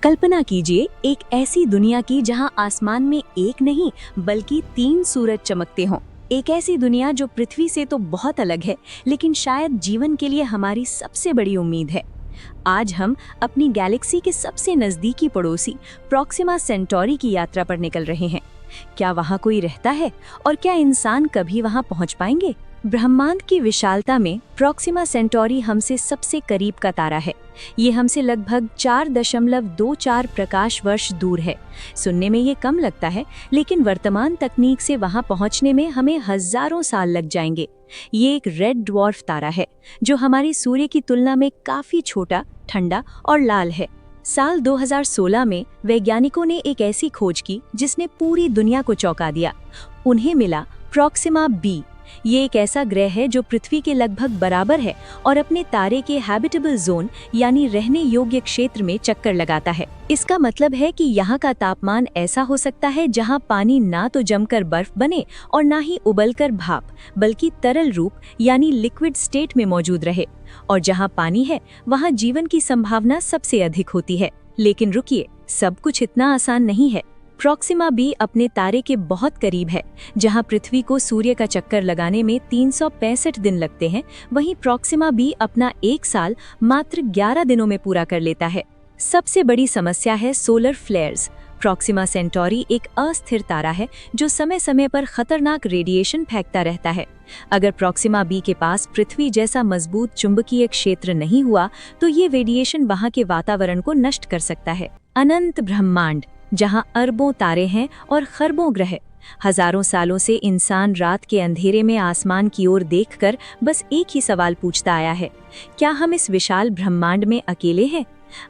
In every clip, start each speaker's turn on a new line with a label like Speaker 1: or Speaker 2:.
Speaker 1: कल्पना कीजिए एक ऐसी दुनिया की जहां आसमान में एक नहीं बल्कि 3 सूरज चमकते हों। एक ऐसी दुनिया जो पृथ्वी से तो बहुत अलग है, लेकिन शायद जीवन के लिए हमारी सबसे बड़ी उम्मीद है। आज हम अपनी गैलेक्सी के सबसे नजदीकी पड़ोसी प्रॉक्सिमा सेंटोरी की यात्रा पर निकल रहे हैं। क्या वहां कोई रहता है और क्या इंसान कभी वहां पहुंच पाएंगे? ब्रह्मांड की विशालता में प्रॉक्सिमा सेंटोरी हमसे सबसे करीब का तारा है। ये हमसे लगभग 4.24 प्रकाश वर्ष दूर है। सुनने में ये कम लगता है, लेकिन वर्तमान तकनीक से वहां पहुंचने में हमें हजारों साल लग जाएंगे। ये एक रेड ड्वार्फ तारा है जो हमारे सूर्य की तुलना में काफी छोटा, ठंडा और लाल है। साल 2016 में वैज्ञानिकों ने एक ऐसी खोज की जिसने पूरी दुनिया को चौंका दिया। उन्हें मिला प्रॉक्सिमा बी। ये एक ऐसा ग्रह है जो पृथ्वी के लगभग बराबर है और अपने तारे के हैबिटेबल जोन यानी रहने योग्य क्षेत्र में चक्कर लगाता है। इसका मतलब है कि यहाँ का तापमान ऐसा हो सकता है जहाँ पानी ना तो जमकर बर्फ बने और ना ही उबलकर भाप, बल्कि तरल रूप यानी लिक्विड स्टेट में मौजूद रहे। और जहाँ पानी है वहाँ जीवन की संभावना सबसे अधिक होती है। लेकिन रुकिए, सब कुछ इतना आसान नहीं है। प्रॉक्सिमा बी अपने तारे के बहुत करीब है। जहां पृथ्वी को सूर्य का चक्कर लगाने में 365 दिन लगते हैं, वहीं प्रॉक्सिमा बी अपना 1 साल मात्र 11 दिनों में पूरा कर लेता है। सबसे बड़ी समस्या है सोलर फ्लेयर्स। प्रॉक्सिमा सेंटोरी एक अस्थिर तारा है जो समय समय पर खतरनाक रेडिएशन फेंकता रहता है। अगर प्रॉक्सिमा बी के पास पृथ्वी जैसा मजबूत चुंबकीय क्षेत्र नहीं हुआ तो ये रेडिएशन वहां के वातावरण को नष्ट कर सकता है। अनंत ब्रह्मांड, जहां अरबों तारे हैं और खरबों ग्रह। हजारों सालों से इंसान रात के अंधेरे में आसमान की ओर देखकर बस एक ही सवाल पूछता आया है, क्या हम इस विशाल ब्रह्मांड में अकेले हैं?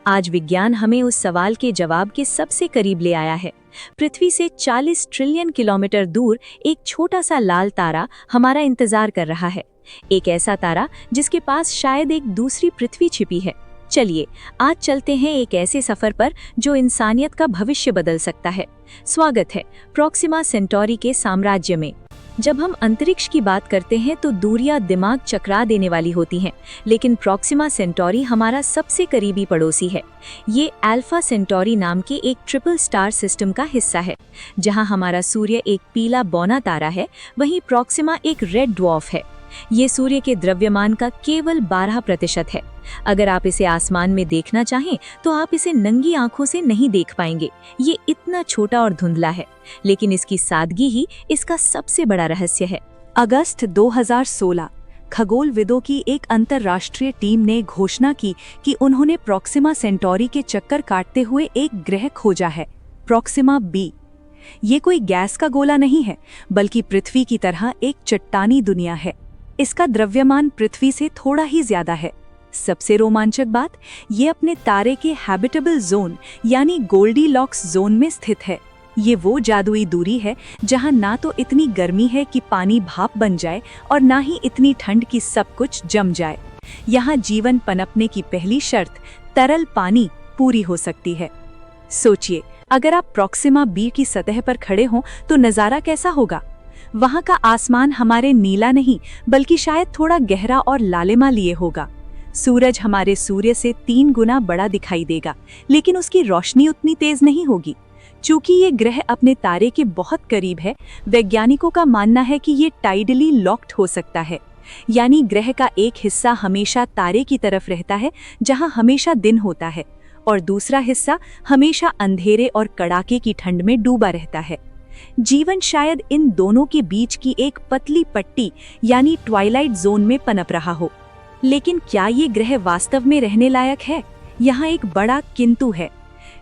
Speaker 1: आज विज्ञान हमें उस सवाल के जवाब के सबसे करीब ले आया है। पृथ्वी से 40 ट्रिलियन किलोमीटर दूर एक छोटा सा लाल तारा हमारा इंतजार कर रहा है। एक ऐसा तारा जिसके पास शायद एक दूसरी पृथ्वी छिपी है। चलिए आज चलते हैं एक ऐसे सफर पर जो इंसानियत का भविष्य बदल सकता है। स्वागत है प्रॉक्सिमा सेंटोरी के साम्राज्य में। जब हम अंतरिक्ष की बात करते हैं तो दूरियां दिमाग चकरा देने वाली होती हैं, लेकिन प्रॉक्सिमा सेंटोरी हमारा सबसे करीबी पड़ोसी है। ये अल्फा सेंटोरी नाम के एक ट्रिपल स्टार सिस्टम का हिस्सा है। जहां हमारा सूर्य एक पीला बौना तारा है, वहीं प्रॉक्सिमा एक रेड ड्वार्फ है। ये सूर्य के द्रव्यमान का केवल 12% है। अगर आप इसे आसमान में देखना चाहें तो आप इसे नंगी आंखों से नहीं देख पाएंगे। ये इतना छोटा और धुंधला है, लेकिन इसकी सादगी ही इसका सबसे बड़ा रहस्य है।
Speaker 2: अगस्त 2016 खगोलविदों की एक अंतर्राष्ट्रीय टीम ने घोषणा की कि उन्होंने प्रॉक्सिमा सेंटोरी के चक्कर काटते हुए एक ग्रह खोजा है, प्रॉक्सिमा बी। ये कोई गैस का गोला नहीं है, बल्कि पृथ्वी की तरह एक चट्टानी दुनिया है। इसका द्रव्यमान पृथ्वी से थोड़ा ही ज्यादा है। सबसे रोमांचक बात, ये अपने तारे के हैबिटेबल जोन यानी गोल्डीलॉक्स जोन में स्थित है। ये वो जादुई दूरी है जहां ना तो इतनी गर्मी है कि पानी भाप बन जाए और ना ही इतनी ठंड कि सब कुछ जम जाए। यहाँ जीवन पनपने की पहली शर्त तरल पानी पूरी हो सकती है। सोचिए, अगर आप प्रॉक्सिमा बी की सतह पर खड़े हों तो नजारा कैसा होगा? वहां का आसमान हमारे नीला नहीं बल्कि शायद थोड़ा गहरा और लालिमा लिए होगा। सूरज हमारे सूर्य से 3 गुना बड़ा दिखाई देगा, लेकिन उसकी रोशनी उतनी तेज नहीं होगी। चूंकि ये ग्रह अपने तारे के बहुत करीब है, वैज्ञानिकों का मानना है कि ये टाइडली लॉक्ड हो सकता है। यानी ग्रह का एक हिस्सा हमेशा तारे की तरफ रहता है जहां हमेशा दिन होता है, और दूसरा हिस्सा हमेशा अंधेरे और कड़ाके की ठंड में डूबा रहता है। जीवन शायद इन दोनों के बीच की एक पतली पट्टी यानी ट्वाइलाइट जोन में पनप रहा हो। लेकिन क्या ये ग्रह वास्तव में रहने लायक है? यहाँ एक बड़ा किंतु है।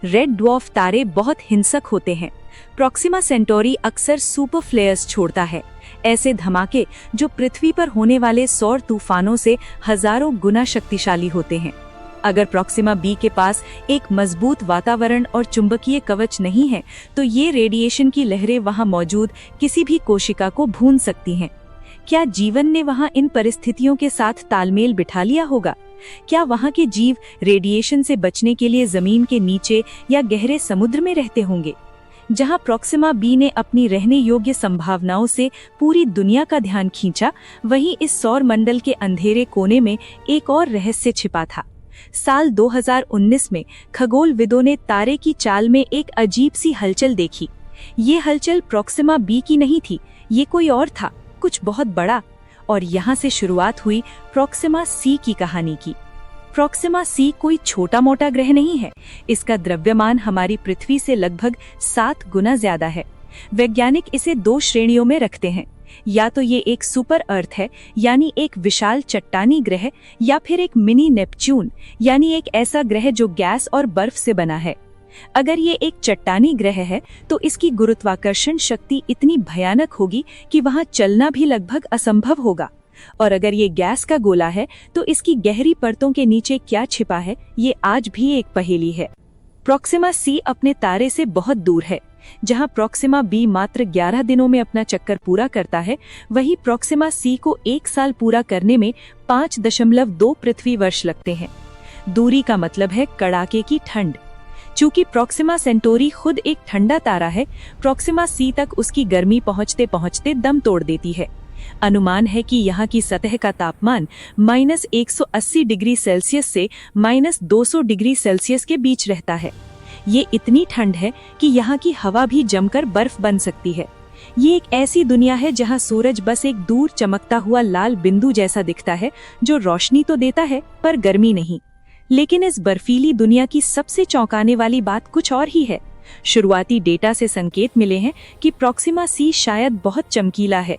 Speaker 2: रेड ड्वार्फ तारे बहुत हिंसक होते हैं। प्रॉक्सिमा सेंटोरी अक्सर सुपर फ्लेयर्स छोड़ता है, ऐसे धमाके जो पृथ्वी पर होने वाले सौर तूफानों से हजारों गुना शक्तिशाली होते हैं। अगर प्रॉक्सिमा बी के पास एक मजबूत वातावरण और चुंबकीय कवच नहीं है तो ये रेडिएशन की लहरें वहां मौजूद किसी भी कोशिका को भून सकती हैं। क्या जीवन ने वहां इन परिस्थितियों के साथ तालमेल बिठा लिया होगा? क्या वहां के जीव रेडिएशन से बचने के लिए जमीन के नीचे या गहरे समुद्र में रहते होंगे? जहां प्रॉक्सिमा बी ने अपनी रहने योग्य संभावनाओं से पूरी दुनिया का ध्यान खींचा, वहीं इस सौर मंडल के अंधेरे कोने में एक और रहस्य छिपा था। साल 2019 में खगोलविदों ने तारे की चाल में एक अजीब सी हलचल देखी। ये हलचल प्रॉक्सिमा बी की नहीं थी, ये कोई और था, कुछ बहुत बड़ा। और यहाँ से शुरुआत हुई प्रॉक्सिमा सी की कहानी की। प्रॉक्सिमा सी कोई छोटा मोटा ग्रह नहीं है। इसका द्रव्यमान हमारी पृथ्वी से लगभग 7 गुना ज्यादा है। वैज्ञानिक इसे 2 श्रेणियों में रखते हैं, या तो ये एक सुपर अर्थ है, यानी एक विशाल चट्टानी ग्रह, या फिर एक मिनी नेपच्यून, यानी एक ऐसा ग्रह जो गैस और बर्फ से बना है। अगर ये एक चट्टानी ग्रह है तो इसकी गुरुत्वाकर्षण शक्ति इतनी भयानक होगी कि वहां चलना भी लगभग असंभव होगा। और अगर ये गैस का गोला है तो इसकी गहरी परतों के नीचे क्या छिपा है, ये आज भी एक पहेली है। प्रॉक्सिमा सी अपने तारे से बहुत दूर है। जहां प्रॉक्सिमा बी मात्र 11 दिनों में अपना चक्कर पूरा करता है, वहीं प्रॉक्सिमा सी को 1 साल पूरा करने में 5.2 पृथ्वी वर्ष लगते हैं। दूरी का मतलब है कड़ाके की ठंड। चूंकि प्रॉक्सिमा सेंटोरी खुद एक ठंडा तारा है, प्रॉक्सिमा सी तक उसकी गर्मी पहुंचते पहुंचते दम तोड़ देती है। अनुमान है कि यहाँ की सतह का तापमान -180 डिग्री सेल्सियस से -200 डिग्री सेल्सियस के बीच रहता है। ये इतनी ठंड है कि यहाँ की हवा भी जमकर बर्फ बन सकती है। ये एक ऐसी दुनिया है जहाँ सूरज बस एक दूर चमकता हुआ लाल बिंदु जैसा दिखता है, जो रोशनी तो देता है पर गर्मी नहीं। लेकिन इस बर्फीली दुनिया की सबसे चौंकाने वाली बात कुछ और ही है। शुरुआती डेटा से संकेत मिले हैं कि प्रॉक्सिमा सी शायद बहुत चमकीला है।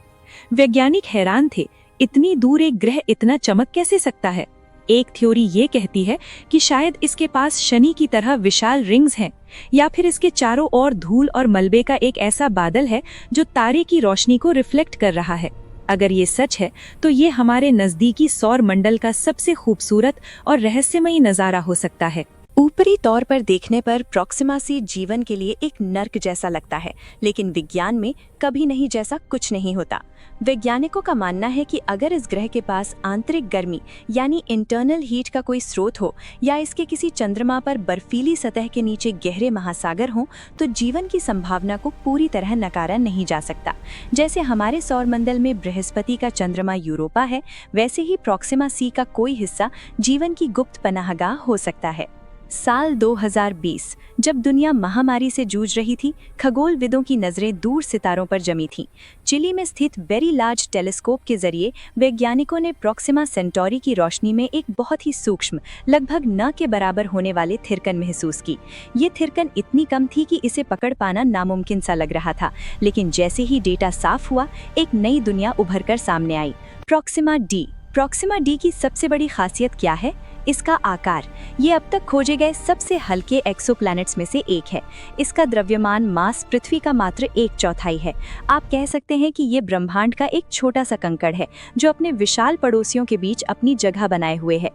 Speaker 2: वैज्ञानिक हैरान थे, इतनी दूर एक ग्रह इतना चमक कैसे सकता है। एक थ्योरी ये कहती है कि शायद इसके पास शनि की तरह विशाल रिंग्स हैं, या फिर इसके चारों ओर धूल और मलबे का एक ऐसा बादल है जो तारे की रोशनी को रिफ्लेक्ट कर रहा है। अगर ये सच है तो ये हमारे नजदीकी सौर मंडल का सबसे खूबसूरत और रहस्यमयी नजारा हो सकता है।
Speaker 1: ऊपरी तौर पर देखने पर प्रॉक्सिमा सी जीवन के लिए एक नर्क जैसा लगता है, लेकिन विज्ञान में कभी नहीं जैसा कुछ नहीं होता। वैज्ञानिकों का मानना है कि अगर इस ग्रह के पास आंतरिक गर्मी यानी इंटरनल हीट का कोई स्रोत हो, या इसके किसी चंद्रमा पर बर्फीली सतह के नीचे गहरे महासागर हों, तो जीवन की संभावना को पूरी तरह नकारा नहीं जा सकता। जैसे हमारे सौरमंडल में बृहस्पति का चंद्रमा यूरोपा है, वैसे ही प्रॉक्सिमा सी का कोई हिस्सा जीवन की गुप्त पनाहगाह हो सकता है। साल 2020 जब दुनिया महामारी से जूझ रही थी, खगोलविदों की नजरें दूर सितारों पर जमी थीं। चिली में स्थित वेरी लार्ज टेलीस्कोप के जरिए वैज्ञानिकों ने प्रॉक्सिमा सेंटोरी की रोशनी में एक बहुत ही सूक्ष्म, लगभग न के बराबर होने वाले थिरकन महसूस की। ये थिरकन इतनी कम थी कि इसे पकड़ पाना नामुमकिन सा लग रहा था, लेकिन जैसे ही डेटा साफ हुआ, एक नई दुनिया उभर कर सामने आई, प्रॉक्सिमा डी। प्रॉक्सिमा डी की सबसे बड़ी खासियत क्या है? इसका आकार। ये अब तक खोजे गए सबसे हल्के एक्सोप्लैनेट्स में से एक है। इसका द्रव्यमान मास पृथ्वी का मात्र 1/4 है। आप कह सकते हैं कि ये ब्रह्मांड का एक छोटा सा कंकड़ है, जो अपने विशाल पड़ोसियों के बीच अपनी जगह बनाए हुए है।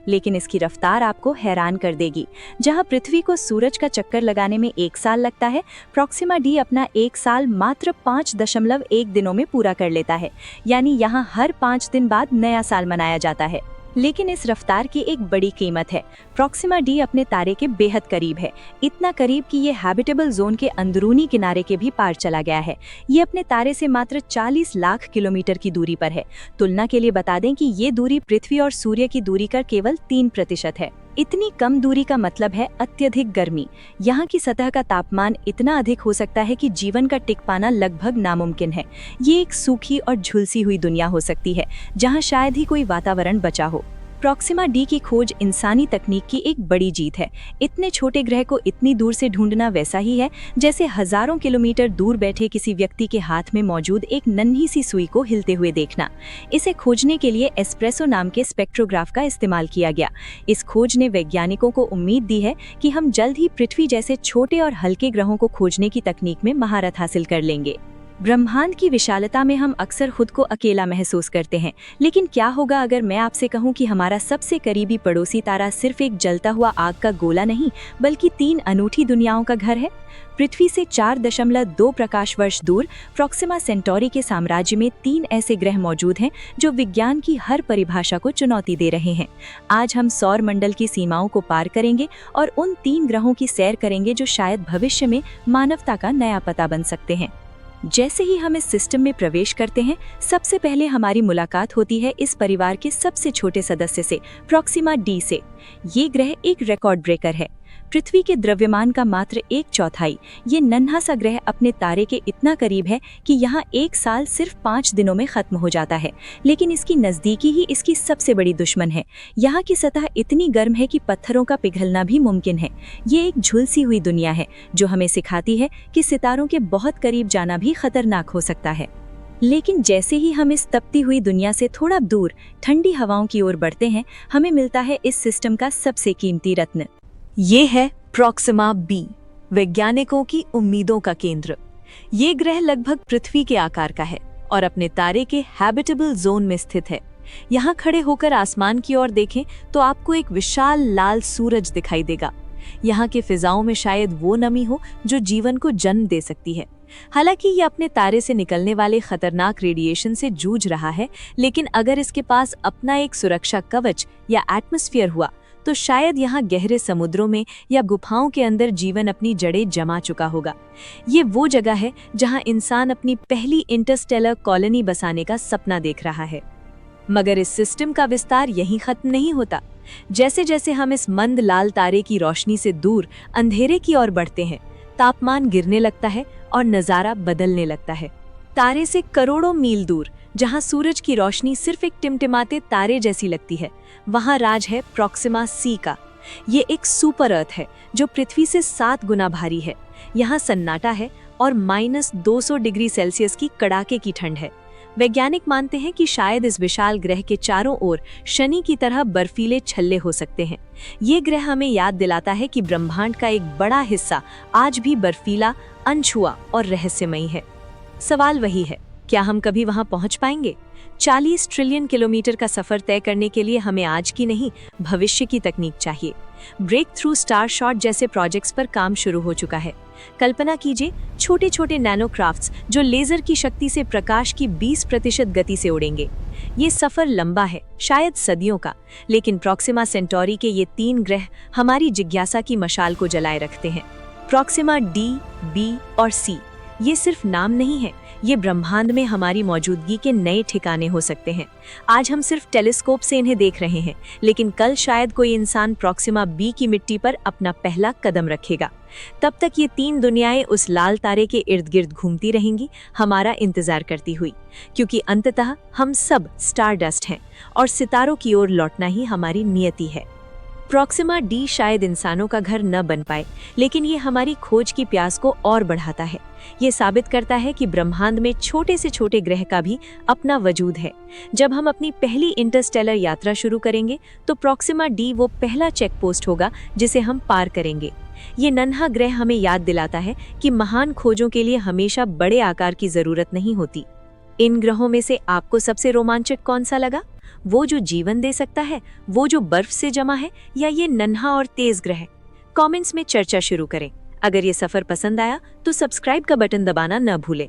Speaker 1: लेकिन इसकी रफ्तार आपको हैरान कर देगी। जहां पृथ्वी को सूरज का चक्कर लगाने में 1 साल लगता है, प्रॉक्सिमा डी अपना 1 साल मात्र 5.1 दिनों में पूरा कर लेता है। यानी यहाँ हर 5 दिन बाद नया साल मनाया जाता है। लेकिन इस रफ्तार की एक बड़ी कीमत है। प्रॉक्सिमा डी अपने तारे के बेहद करीब है, इतना करीब कि ये हैबिटेबल जोन के अंदरूनी किनारे के भी पार चला गया है। ये अपने तारे से मात्र 40 लाख किलोमीटर की दूरी पर है। तुलना के लिए बता दें कि ये दूरी पृथ्वी और सूर्य की दूरी का केवल 3% है। इतनी कम दूरी का मतलब है अत्यधिक गर्मी। यहाँ की सतह का तापमान इतना अधिक हो सकता है कि जीवन का टिक पाना लगभग नामुमकिन है। ये एक सूखी और झुलसी हुई दुनिया हो सकती है, जहाँ शायद ही कोई वातावरण बचा हो। प्रॉक्सिमा डी की खोज इंसानी तकनीक की एक बड़ी जीत है। इतने छोटे ग्रह को इतनी दूर से ढूंढना वैसा ही है जैसे हजारों किलोमीटर दूर बैठे किसी व्यक्ति के हाथ में मौजूद एक नन्ही सी सुई को हिलते हुए देखना। इसे खोजने के लिए एस्प्रेसो नाम के स्पेक्ट्रोग्राफ का इस्तेमाल किया गया। इस खोज ने वैज्ञानिकों को उम्मीद दी है कि हम जल्द ही पृथ्वी जैसे छोटे और हल्के ग्रहों को खोजने की तकनीक में महारत हासिल कर लेंगे। ब्रह्मांड की विशालता में हम अक्सर खुद को अकेला महसूस करते हैं, लेकिन क्या होगा अगर मैं आपसे कहूं कि हमारा सबसे करीबी पड़ोसी तारा सिर्फ एक जलता हुआ आग का गोला नहीं, बल्कि 3 अनूठी दुनियाओं का घर है। पृथ्वी से 4.2 प्रकाश वर्ष दूर प्रॉक्सिमा सेंटोरी के साम्राज्य में 3 ऐसे ग्रह मौजूद हैं जो विज्ञान की हर परिभाषा को चुनौती दे रहे हैं। आज हम सौर मंडल की सीमाओं को पार करेंगे और उन 3 ग्रहों की सैर करेंगे जो शायद भविष्य में मानवता का नया पता बन सकते हैं। जैसे ही हम इस सिस्टम में प्रवेश करते हैं, सबसे पहले हमारी मुलाकात होती है इस परिवार के सबसे छोटे सदस्य से, प्रॉक्सिमा डी से। ये ग्रह एक रिकॉर्ड ब्रेकर है। पृथ्वी के द्रव्यमान का मात्र 1/4। ये नन्हा सा ग्रह अपने तारे के इतना करीब है कि यहाँ एक साल सिर्फ 5 दिनों में खत्म हो जाता है, लेकिन इसकी नजदीकी ही इसकी सबसे बड़ी दुश्मन है। यहाँ की सतह इतनी गर्म है कि पत्थरों का पिघलना भी मुमकिन है। ये एक झुलसी हुई दुनिया है जो हमें सिखाती है कि सितारों के बहुत करीब जाना भी खतरनाक हो सकता है। लेकिन जैसे ही हम इस तपती हुई दुनिया से थोड़ा दूर ठंडी हवाओं की ओर बढ़ते हैं, हमें मिलता है इस सिस्टम का सबसे कीमती रत्न।
Speaker 2: ये है प्रॉक्सिमा बी, वैज्ञानिकों की उम्मीदों का केंद्र। ये ग्रह लगभग पृथ्वी के आकार का है और अपने तारे के हैबिटेबल जोन में स्थित है। यहाँ खड़े होकर आसमान की ओर देखें तो आपको एक विशाल लाल सूरज दिखाई देगा। यहाँ के फिजाओं में शायद वो नमी हो जो जीवन को जन्म दे सकती है। हालांकि ये अपने तारे से निकलने वाले खतरनाक रेडिएशन से जूझ रहा है, लेकिन अगर इसके पास अपना एक सुरक्षा कवच या एटमॉस्फेयर हुआ तो शायद यहाँ गहरे समुद्रों में या गुफाओं के अंदर जीवन अपनी जड़ें जमा चुका होगा। ये वो जगह है जहाँ इंसान अपनी पहली इंटरस्टेलर कॉलोनी बसाने का सपना देख रहा है। मगर इस सिस्टम का विस्तार यहीं खत्म नहीं होता। जैसे जैसे हम इस मंद लाल तारे की रोशनी से दूर अंधेरे की ओर बढ़ते हैं, तापमान गिरने लगता है और नज़ारा बदलने लगता है। तारे से करोड़ों मील दूर, जहां सूरज की रोशनी सिर्फ एक टिमटिमाते तारे जैसी लगती है, वहां राज है प्रॉक्सिमा सी का। ये एक सुपर अर्थ है जो पृथ्वी से 7 गुना भारी है। यहाँ सन्नाटा है और -200 डिग्री सेल्सियस की कड़ाके की ठंड है। वैज्ञानिक मानते हैं कि शायद इस विशाल ग्रह के चारों ओर शनि की तरह बर्फीले छल्ले हो सकते हैं। ये ग्रह हमें याद दिलाता है कि ब्रह्मांड का एक बड़ा हिस्सा आज भी बर्फीला, अनछुआ और रहस्यमयी है। सवाल वही है, क्या हम कभी वहां पहुंच पाएंगे? 40 ट्रिलियन किलोमीटर का सफर तय करने के लिए हमें आज की नहीं, भविष्य की तकनीक चाहिए। ब्रेक थ्रू स्टार शॉट जैसे प्रोजेक्ट्स पर काम शुरू हो चुका है। कल्पना कीजिए, छोटे छोटे नैनोक्राफ्ट्स जो लेजर की शक्ति से प्रकाश की 20% गति से उड़ेंगे। ये सफर लंबा है, शायद सदियों का, लेकिन प्रॉक्सिमा सेंटोरी के ये 3 ग्रह हमारी जिज्ञासा की मशाल को जलाए रखते हैं। प्रॉक्सिमा डी, बी और सी ये सिर्फ नाम नहीं है, ये ब्रह्मांड में हमारी मौजूदगी के नए ठिकाने हो सकते हैं। आज हम सिर्फ टेलीस्कोप से इन्हें देख रहे हैं, लेकिन कल शायद कोई इंसान प्रॉक्सिमा बी की मिट्टी पर अपना पहला कदम रखेगा। तब तक ये 3 दुनियाएं उस लाल तारे के इर्द गिर्द घूमती रहेंगी, हमारा इंतजार करती हुई, क्योंकि अंततः हम सब स्टारडस्ट हैं और सितारों की ओर लौटना ही हमारी नियति है। प्रॉक्सिमा डी शायद इंसानों का घर न बन पाए, लेकिन ये हमारी खोज की प्यास को और बढ़ाता है। ये साबित करता है कि ब्रह्मांड में छोटे से छोटे ग्रह का भी अपना वजूद है। जब हम अपनी पहली इंटरस्टेलर यात्रा शुरू करेंगे तो प्रॉक्सिमा डी वो पहला चेक पोस्ट होगा जिसे हम पार करेंगे। ये नन्हा ग्रह हमें याद दिलाता है कि महान खोजों के लिए हमेशा बड़े आकार की जरूरत नहीं होती। इन ग्रहों में से आपको सबसे रोमांचक कौन सा लगा? वो जो जीवन दे सकता है, वो जो बर्फ से जमा है, या ये नन्हा और तेज ग्रह? कमेंट्स में चर्चा शुरू करें। अगर ये सफर पसंद आया तो सब्सक्राइब का बटन दबाना न भूलें।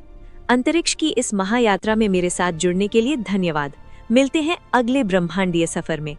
Speaker 2: अंतरिक्ष की इस महायात्रा में मेरे साथ जुड़ने के लिए धन्यवाद। मिलते हैं अगले ब्रह्मांडीय सफर में।